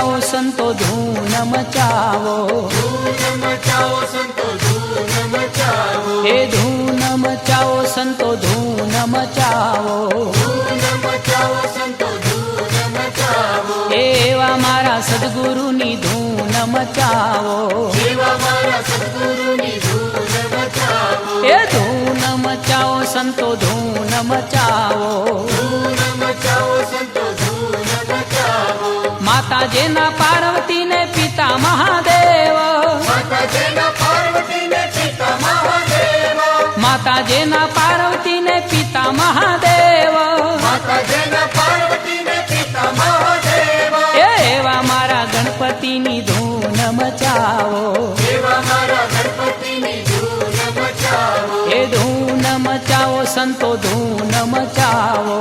મચાવો સંતો ધૂન મચાવો, હે ધૂન મચાવો સંતો ધૂન મચાવો, એવા મારા સદગુરુની ધૂન મચાવો, એ ધૂન મચાવો સંતો ધૂન મચાવો, માતાજીના પાર્વતી ને પિતા મહાદેવ, માતાજીના પાર્વતી ને પિતા મહાદેવ, એવા મારા ગણપતિની ધૂન મચાવો, એ ધૂન મચાવો સંતો ધૂન મચાવો,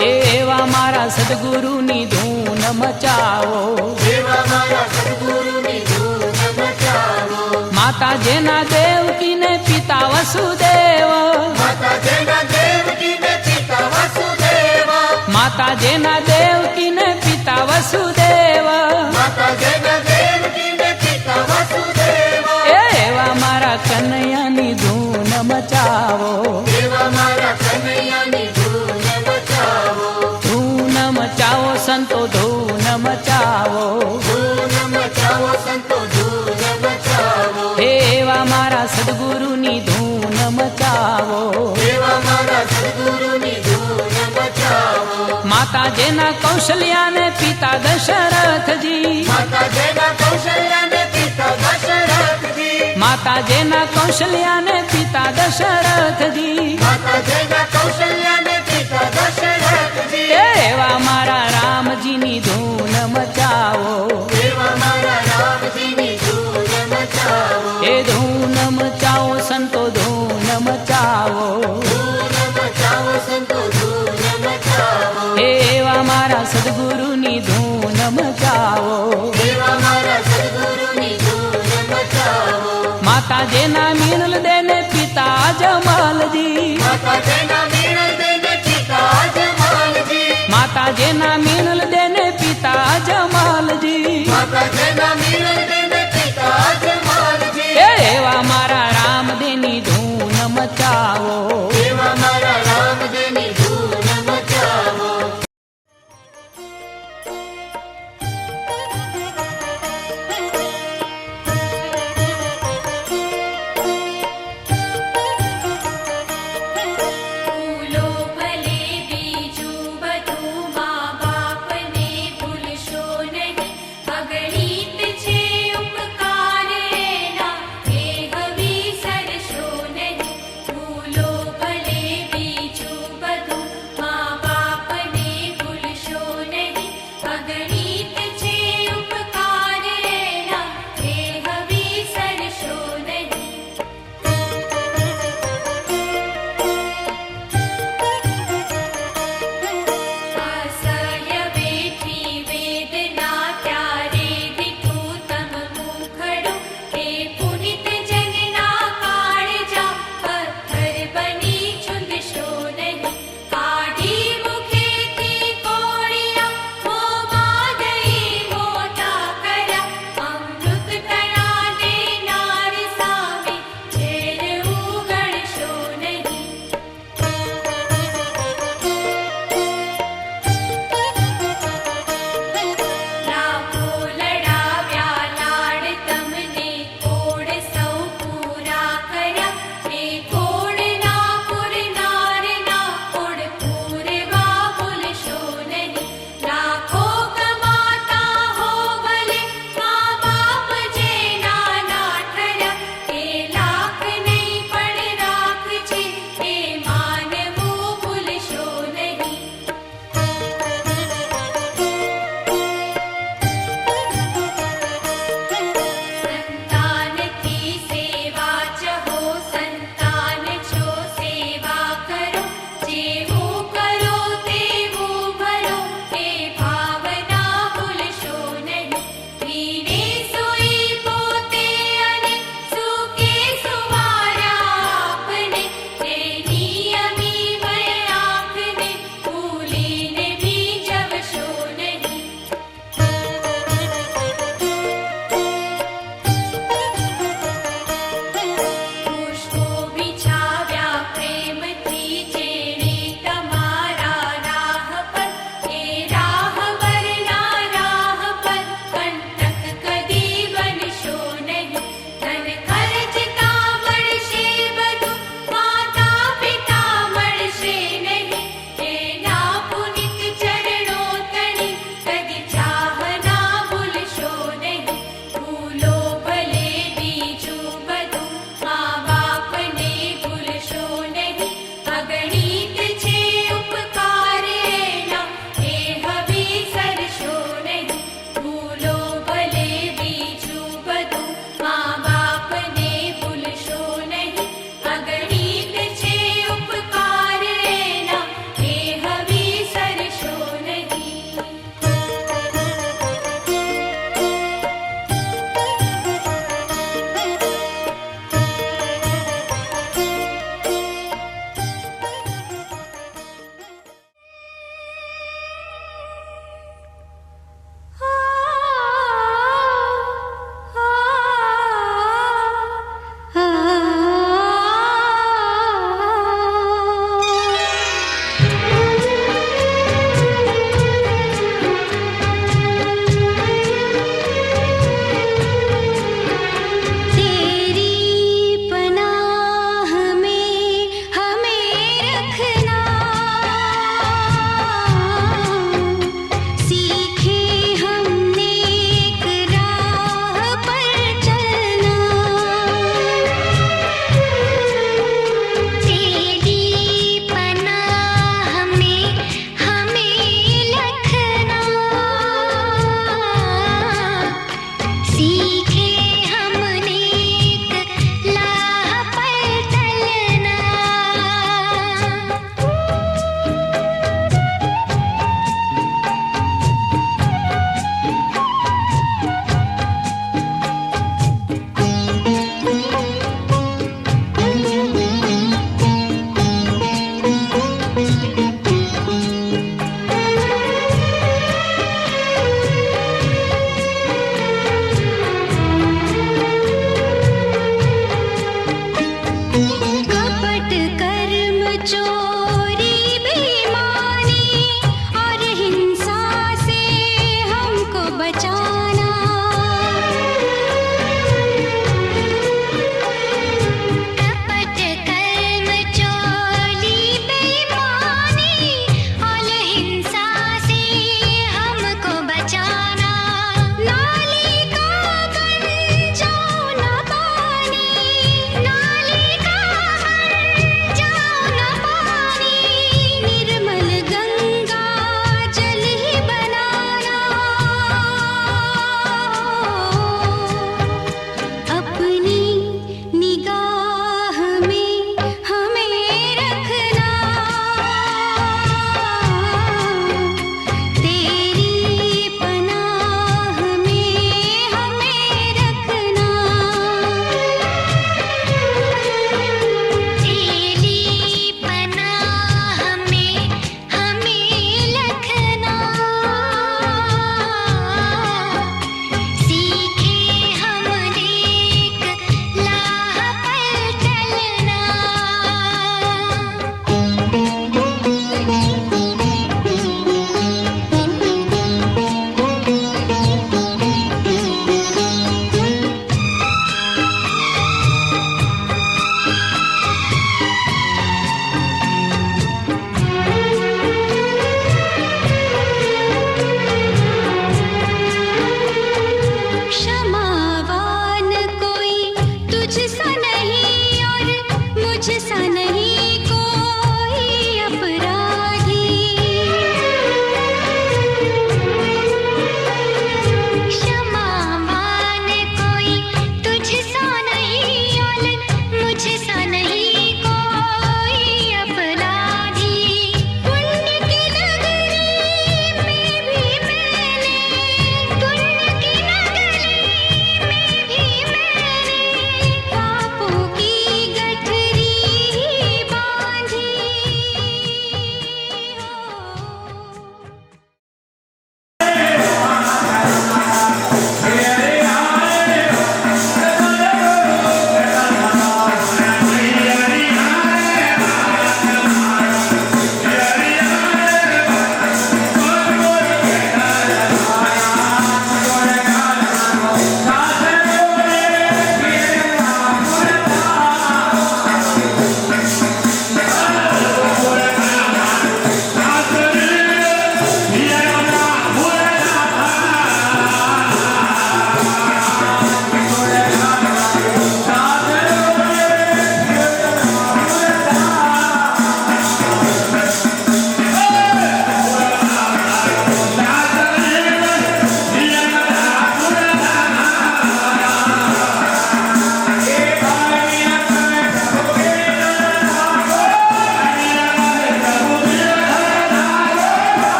એવા મારા સદગુરુની ધૂન મચાવો, માતાજીના દેવકી ને પિતા વસુદેવ, માતાજીના દેવકી ને પિતા વસુદેવ, એવા મારા કનૈયાની ધૂન મચાવો, ધૂન મચાવો સંતો ધૂન મચાવો, એવા મારા સદગુરુની ધૂન મચાવો, માતાજીના કૌશલ્યા ને પિતા દશરથજી, માતાજીના કૌશલ્યા ને પિતા દશરથજી, એવા મારા રામજીની ધૂન મચાવો, એ ધૂન મચાવો સંતો ધૂન મચાવો, એવા મારા સદગુરુની ધૂન મચાવો, માતાજીના મીણલ દે ને પિતા જમાલજી, માતાજીના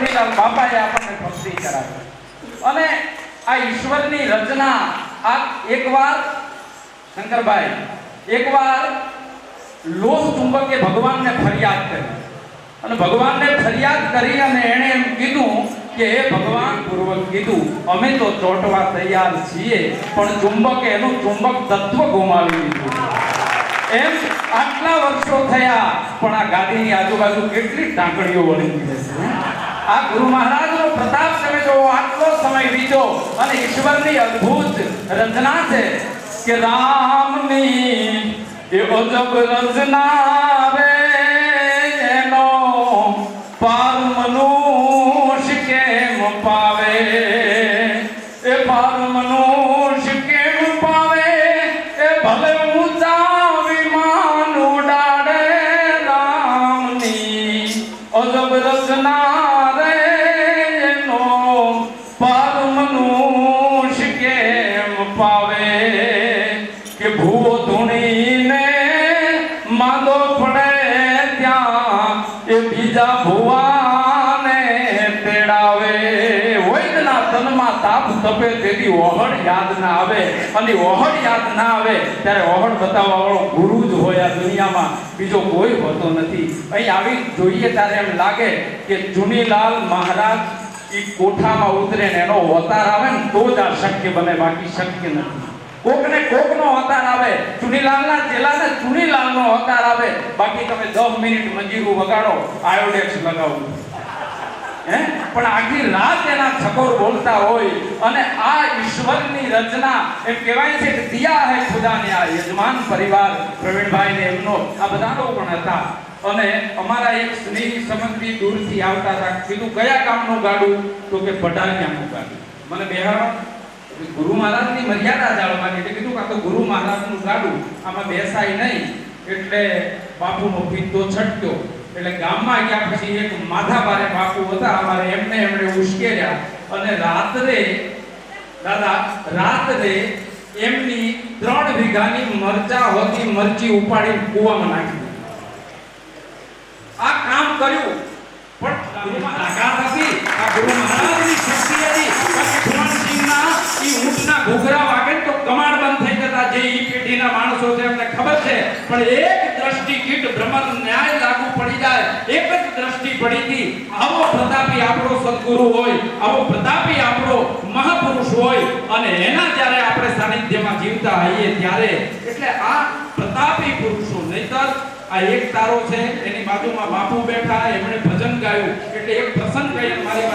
ચુનીલાલ બાપાએ આપણને ભક્તિ કરાવી. અને આ ઈશ્વરની રચના આ એકવાર શંકરભાઈ એકવાર લોહ ચુંબકે ભગવાનને ફરિયાદ કરી અને ભગવાનને ફરિયાદ કરી અને એણે એમ કીધું કે હે ભગવાન પૂર્વક કીધું અમે તો ચોંટવા તૈયાર છીએ પણ ચુંબકે એનું ચુંબક તત્વ ગુમાવી દીધું. એમ આટલા વર્ષો થયા પણ આ ગાદીની આજુબાજુ કેટલી ટાંકડીઓ વળી છે. આ ગુરુ મહારાજનો પ્રતાપ તમે જો આટલો સમય વીત્યો અને ઈશ્વરની અદ્ભુત રચના છે કે રામની એ અજબ રચના રે એનો પાર મનુષ્ય કેમ પાવે એ પાર મનુષ્ય કેમ પાવે એ ભલે ઊંચા વિમાન ઉડાડે રામની અજબ રચના રે એનો પાર મનુષ્ય કેમ પાવે કે ભૂવો ધૂણીને માંદો પડે ત્યાં એ બીજા ભુવાને તેડાવે. વૈદના તનમાં તાપ તપે તેથી ઓહળ યાદ ના આવે અને ઓહળ યાદ ના આવે ત્યારે ઓહળ બતાવવા વાળો ગુરુ જ હોય આ દુનિયામાં, બીજો કોઈ હોતો નથી. અહીં આવી જોઈએ ત્યારે એમ લાગે કે ચુનીલાલ મહારાજ એ કોઠામાં ઉતરે ને એનો અવતાર આવે ને તો જ આ શક્ય બને, બાકી શક્ય નથી. કોકને કોકનો અવતાર આવે, ચુનીલાલના ચેલાને ચુનીલાલનો અવતાર આવે, બાકી તમે 10 મિનિટ મંજીરું વગાડો આયોડેક્સ લગાવો પણ આખી રાત એના છકોર બોલતા હોય. અને આ ઈશ્વરની રચના એમ કહેવાય છે કે દિયા હે ખુદાને આ યજમાન પરિવાર પ્રવીણભાઈ ને એમનો આ બધાનો પણ હતા. અને અમારા એક સ્નેહી સમગ્રી દૂરથી આવતા હતા. કીધું કયા કામનું ગાડું? તો કે પઢારિયાનું ગાડું. મને બેહાડો. ગુરુ મહારાજની મર્યાદા જાળવવાની એટલે કીધું કાં તો ગુરુ મહારાજનું ગાડું આમાં બેસાય નહીં. એટલે બાપુનો પીતો છટક્યો. એટલે ગામમાં ગયા પછી એક માથાભારે બાપુ હતા અમારે, એમણે ઉશ્કેર્યા અને રાત્રે એમની 3 વીઘાની મરચા હોતી મરચી ઉપાડી કૂવામાં નાખી દીધી. આ કામ કર્યું પણ ગુરુમાં તાકાત હતી, આ ગુરુ મહારાજની શક્તિ હતી. ભગવાનસિંહના ઈ ઊંટના ઘૂઘરા વાગે તો કમાડ બંધ થઈ જતા. જે ઈ પેઢીના માણસો છે એમને ખબર છે. પણ એક દ્રષ્ટિ કીટ બ્રહ્મ ન્યાય લાગુ પડી જાય, એક જ દ્રષ્ટિ પડી હતી. આવો પ્રતાપી આપણો સદગુરુ હોય, આવો પ્રતાપી આપણો મહાપુરુષ હોય અને એના જ્યારે આપણે સાનિધ્યમાં જીવતા હોઈએ ત્યારે એટલે આ પ્રતાપી પુરુષો. નહીતર આ એક તારો છે એની બાજુમાં બાપુ બેઠા, એમણે ભજન ગાયું એટલે એક પ્રસંગ કહીને મારી